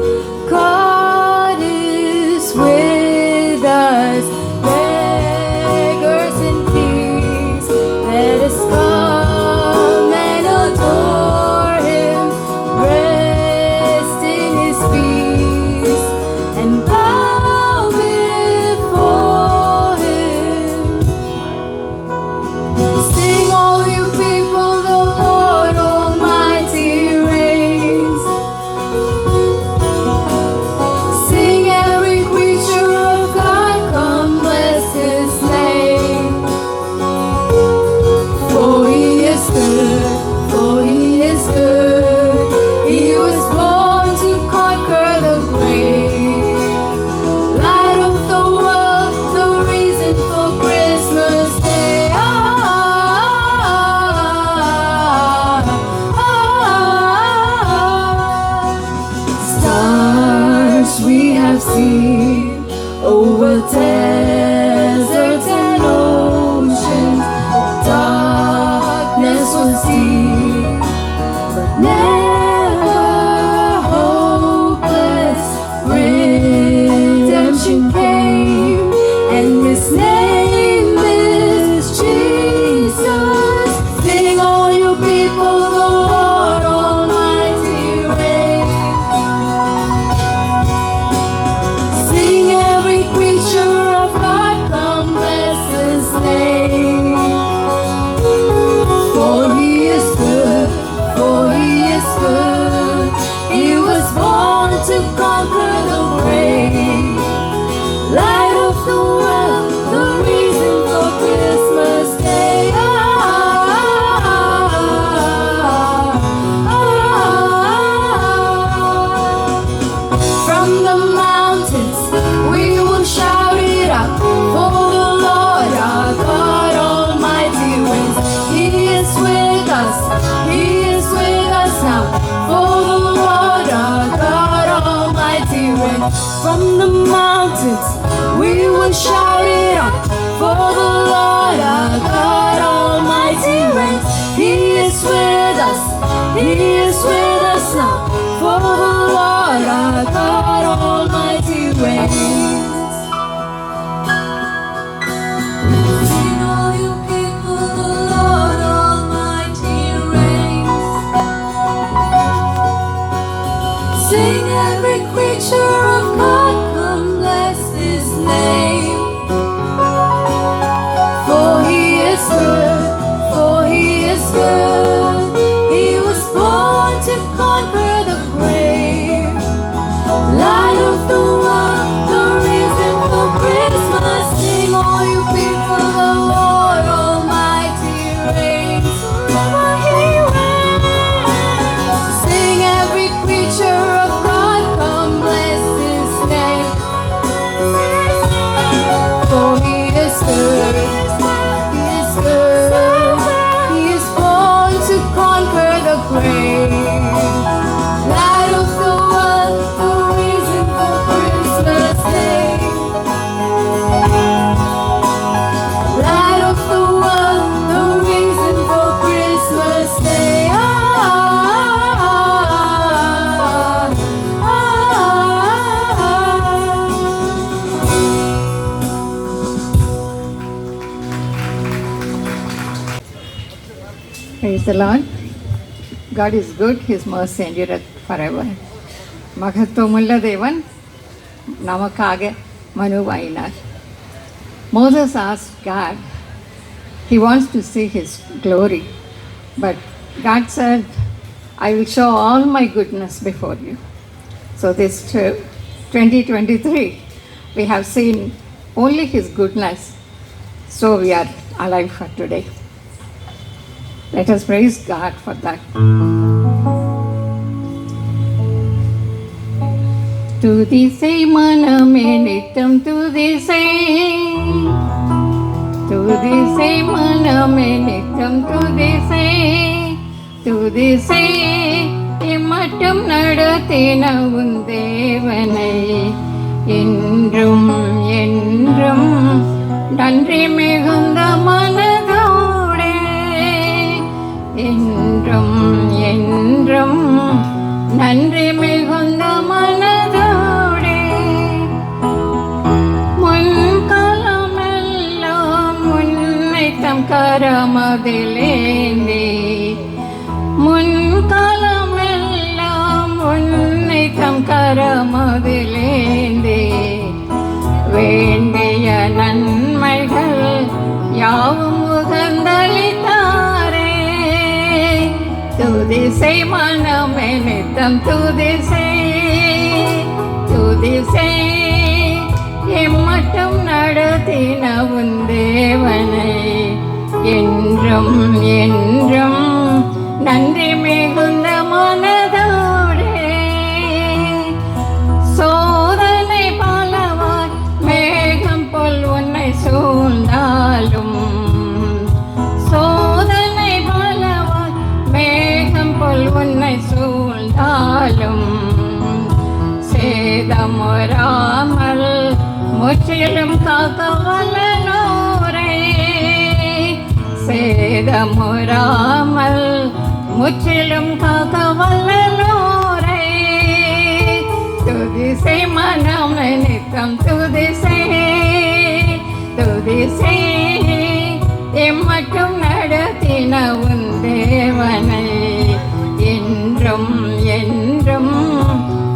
God is with us. Beggars in peace, let us come and adore Him. Rest in His peace and bow before Him. Sing, all you people, the Lord Almighty reigns. Sing, every creature of God, come bless His name. For He is good, for He is good. He was born to conquer the grave. Light of the world, the reason for Christmas Day. Stars we have seen over deserts and oceans. Darkness was deep, but never hopeless. Redemption came, and His name is Jesus. Sing, all you people, the Lord Almighty reigns. Sing, every creature of God, come bless His name. For He is good. from the mountains we will shout it out, for the Lord our God Almighty reigns. He is with us, He is with us now, for the Lord our God Almighty reigns. Sing all you people, the Lord Almighty reigns. Sing every creature of God, come bless His name. For He is good, for He is good. He was born to conquer the grave. Light of the world, the reason for Christmas. Sing all you people, the Lord Almighty reigns. Forever He reigns. Sing every creature of God, come bless His name. For He is good, He is good. He is born to conquer the grave. Light of the world, the reason for Christmas Day. Light of the world, the reason for Christmas Day. Praise the Lord. God is good, His mercy endureth forever. மகத்துவமுள்ள தேவன் நமக்காக மனுவாயினார். Moses asked God, he wants to see His glory, but God said, I will show all my goodness before you. So this 2023, we have seen only His goodness, so we are alive for today. Let us praise God for that. துதி செய் மனமே நித்தம் துதி செய், துதி செய் மனமே நித்தம் துதி செய், துதி செய் இம்மட்டும் நடத்தின உன் தேவனை என்றும் என்றும் நன்றி மிகுந்த மனதோடே, என்றும் என்றும் நன்றி மிகுந்த மனதோடே. முன்காலமெல்லாம் முன்னை தம் கரமதிலேந்தி, முன்காலமெல்லாம் உன்னை தம் கரமதிலேந்தி, வேண்டிய நன்மைகள் யாவும் உகந்தளித்தாரே. துதி செய் மனமே நித்தம் துதி செய், துதி செய் எம்மட்டும் நடத்தின உன் தேவனை என்றும் என்றும் நன்றி மிகுந்த மனதோடே. சோதனை பலவாய் மேகம் போல் உன்னை சூழ்ந்தாலும், சோதனை பலவாய் மேகம் போல் உன்னை சூழ்ந்தாலும், சேதமுறாமல் முற்றிலும் காக்க வல்லனோரே, சேதமுறாமல் முற்றிலும் காக்க வல்லனோரே. துதி செய் மனமே நித்தம் துதி செய், துதி செய் எம்மட்டும் நடத்தின உன் தேவனை என்றும் என்றும்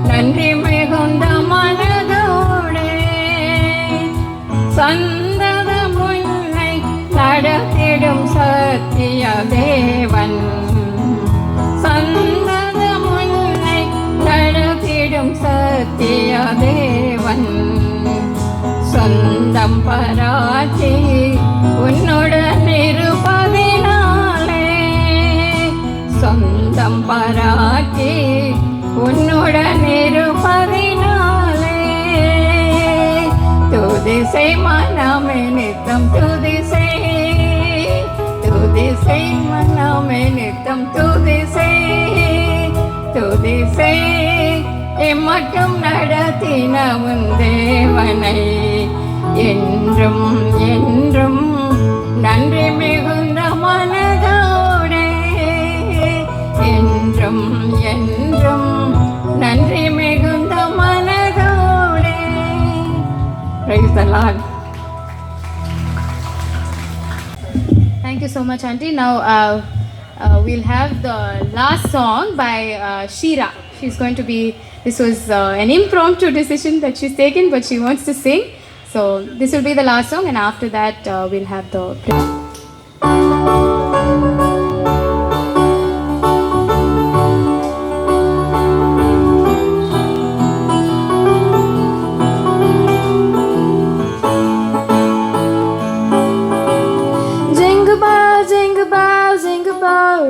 நன்றி மிகுந்த மனதோடே. சந்ததம் உன்னை நடத்திடும் சத்திய தேவன், சந்ததம் உன்னை நடத்திடும் சத்திய தேவன், சொந்தம் பராட்சி உன்னுடன் இருப்பதினாலே, சொந்தம் பராட்சி உன்னுடன் இருப்பதினாலே. துதி செய் மனமே நித்தம் துதி செய், துதி செய் மனமே நித்தம் துதி செய், துதி செய் எம்மட்டும் நடத்தினவும் தேவனை என்றும் என்றும் நன்றி மிகுந்த மனதோடே என்றும் என்றும் நன்றி மிகுந்த மனதோடே. Praise the Lord. Thank you so much, Auntie. Now we'll have the last song by Sheera. She's going to be, this was an impromptu decision that she's taken, but she wants to sing. So this will be the last song, and after that we'll have the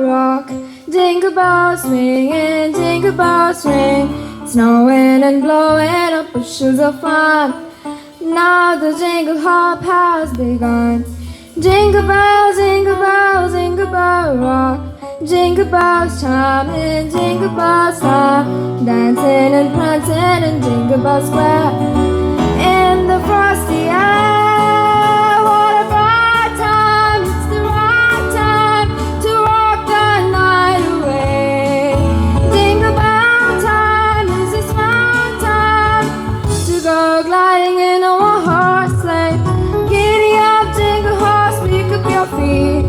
rock, jingle bell swing and jingle bell swing, snowing and blowing up bushels of fun. Now the jingle hop has begun. Jingle bells, jingle bells, jingle bell rock, jingle bells chime in jingle bells time, dancing and prancing in Jingle Bell Square in the frosty air. What a bright time! It's the right time to rock the night away. Jingle bell time is a smart time to go gliding in a one-horse sleigh. Giddy up, jingle horse, pick up your feet,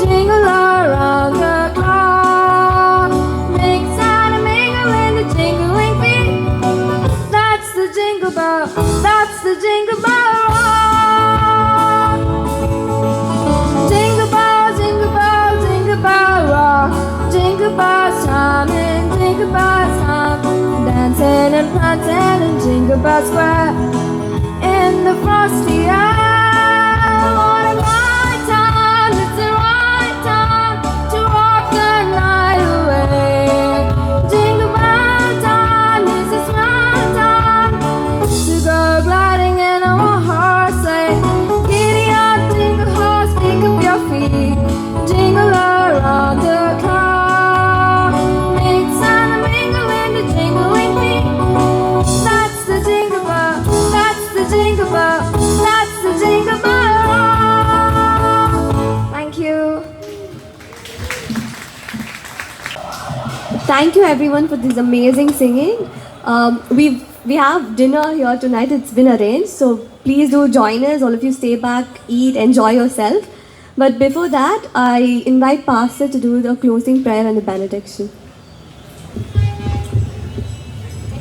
jingle around the clock. Make sound and mingle in the jingling feet. That's the jingle bell, that's the jingle bell rock. Jingle bell, jingle bell, jingle bell rock, jingle bells chiming, jingle bells time, dancing and prancing in Jingle Bell Square in the frosty air. What a right time, it's the right time to rock the night away. Jingle bell time is a smart time to go gliding in a one-horse sleigh. Giddy up, jingle horse, pick up your feet, jingle around the clock. Make sound and mingle in the jingling feet. That's the jingle bell, that's the jingle bell, that's the jingle bell rock. Thank you. Thank you everyone for this amazing singing. We have dinner here tonight. It's been arranged, so please do join us. All of you stay back, eat, enjoy yourself. But before that, I invite Pastor to do the closing prayer and the benediction.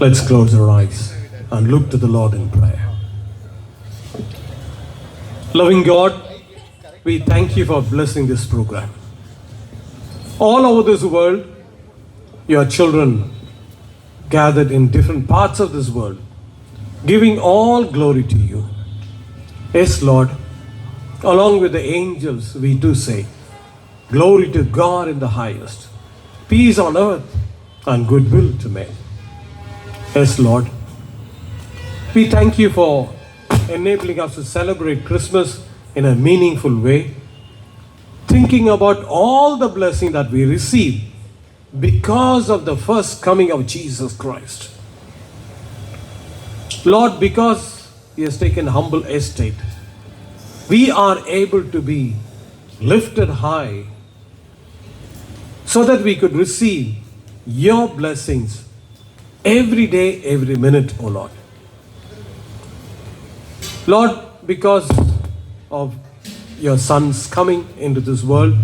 Let's close our eyes and look to the Lord in prayer. Loving God, we thank you for blessing this program. All over this world, your children gathered in different parts of this world, giving all glory to you. Yes, Lord, along with the angels, we do say, glory to God in the highest, peace on earth and goodwill to men. Yes, Lord, we thank you for enabling us to celebrate Christmas in a meaningful way, thinking about all the blessing that we receive because of the first coming of Jesus Christ. Lord, because He has taken humble estate, we are able to be lifted high so that we could receive your blessings every day, every minute, O Lord. Lord, because of your Son's coming into this world,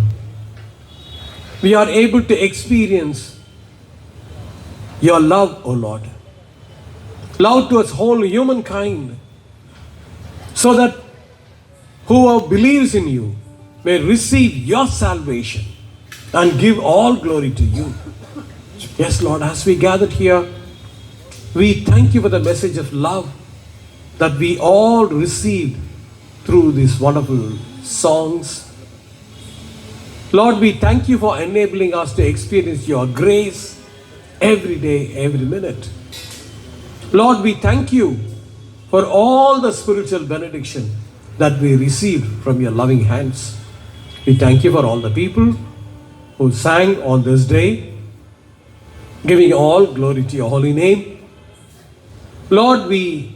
we are able to experience your love, O Lord. Love towards whole humankind, so that whoever believes in you may receive your salvation and give all glory to you. Yes, Lord, as we gathered here, we thank you for the message of love that we all received through these wonderful songs. Lord, we thank you for enabling us to experience your grace every day, every minute. Lord, we thank you for all the spiritual benediction that we received from your loving hands. We thank you for all the people who sang on this day, giving all glory to your holy name. Lord, we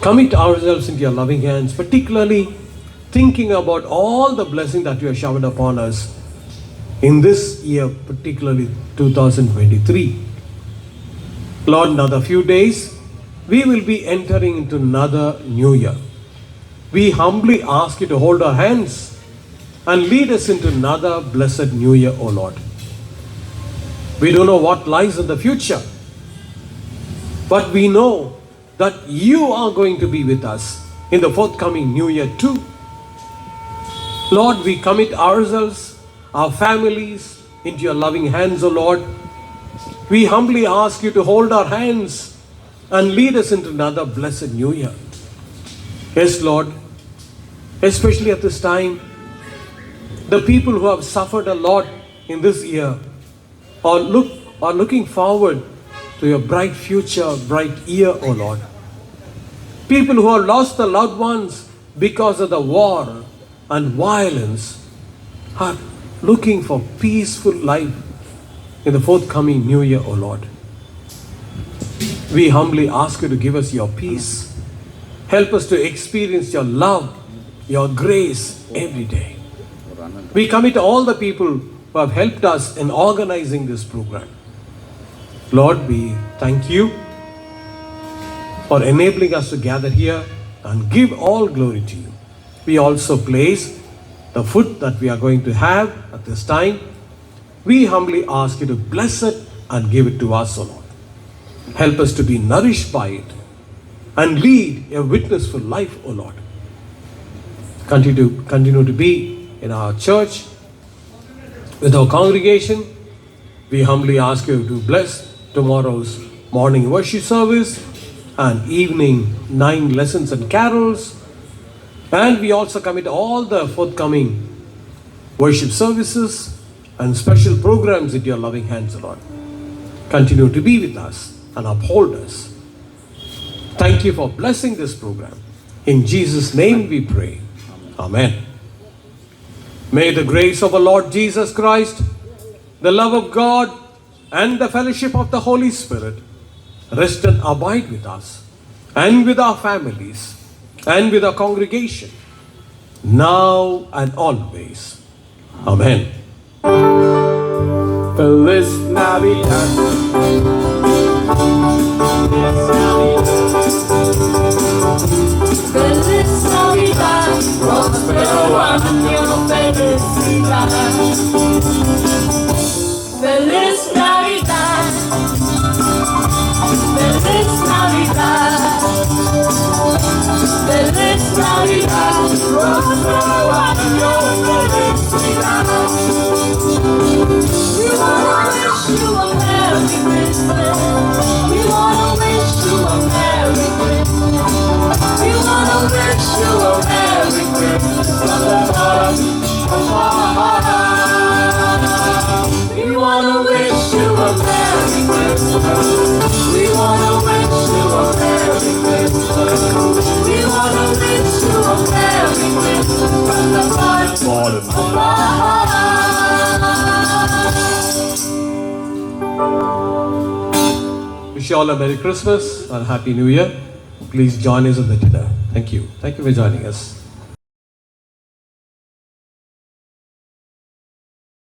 commit ourselves into your loving hands, particularly thinking about all the blessing that you have showered upon us in this year, particularly 2023. Lord, another few days, we will be entering into another new year. We humbly ask you to hold our hands and lead us into another blessed new year, O Lord. We don't know what lies in the future, but we know that you are going to be with us in the forthcoming new year too. Lord, we commit ourselves, our families into your loving hands, O Lord. We humbly ask you to hold our hands and lead us into another blessed new year. Yes, Lord, especially at this time, the people who have suffered a lot in this year are looking forward to your bright future, bright year, O Lord. People who have lost their loved ones because of the war and violence are looking for peaceful life in the forthcoming new year, O Lord. We humbly ask you to give us your peace. Help us to experience your love, your grace every day. We commit all the people who have helped us in organizing this program. Lord, we thank you for enabling us to gather here and give all glory to you. We also place the food that we are going to have at this time. We humbly ask you to bless it and give it to us, O Lord. Help us to be nourished by it and lead a witnessful life, O Lord. Continue to be in our church, with our congregation. We humbly ask you to bless tomorrow's morning worship service and evening 9 lessons and carols. And we also commit all the forthcoming worship services and special programs into your loving hands, Lord. Continue to be with us and uphold us. Thank you for blessing this program. In Jesus' name we pray. Amen. May the grace of our Lord Jesus Christ, the love of God, and the fellowship of the Holy Spirit rest and abide with us and with our families and with our congregation, now and always. Amen. Feliz Navidad. Feliz Navidad, próspero año, felicidad. Feliz Navidad, feliz Navidad, feliz Navidad, próspero año, felicidad. We wanna wish you a Merry Christmas. We wanna wish you a Merry Christmas. We wanna wish you a Merry Christmas from the bottom of our heart. We wanna wish you a Merry Christmas. We wanna wish you a Merry Christmas. We wanna wish you a Merry Christmas from the bottom of our heart. Wish you all a Merry Christmas and a Happy New Year. Please join us at the dinner. Thank you. Thank you for joining us.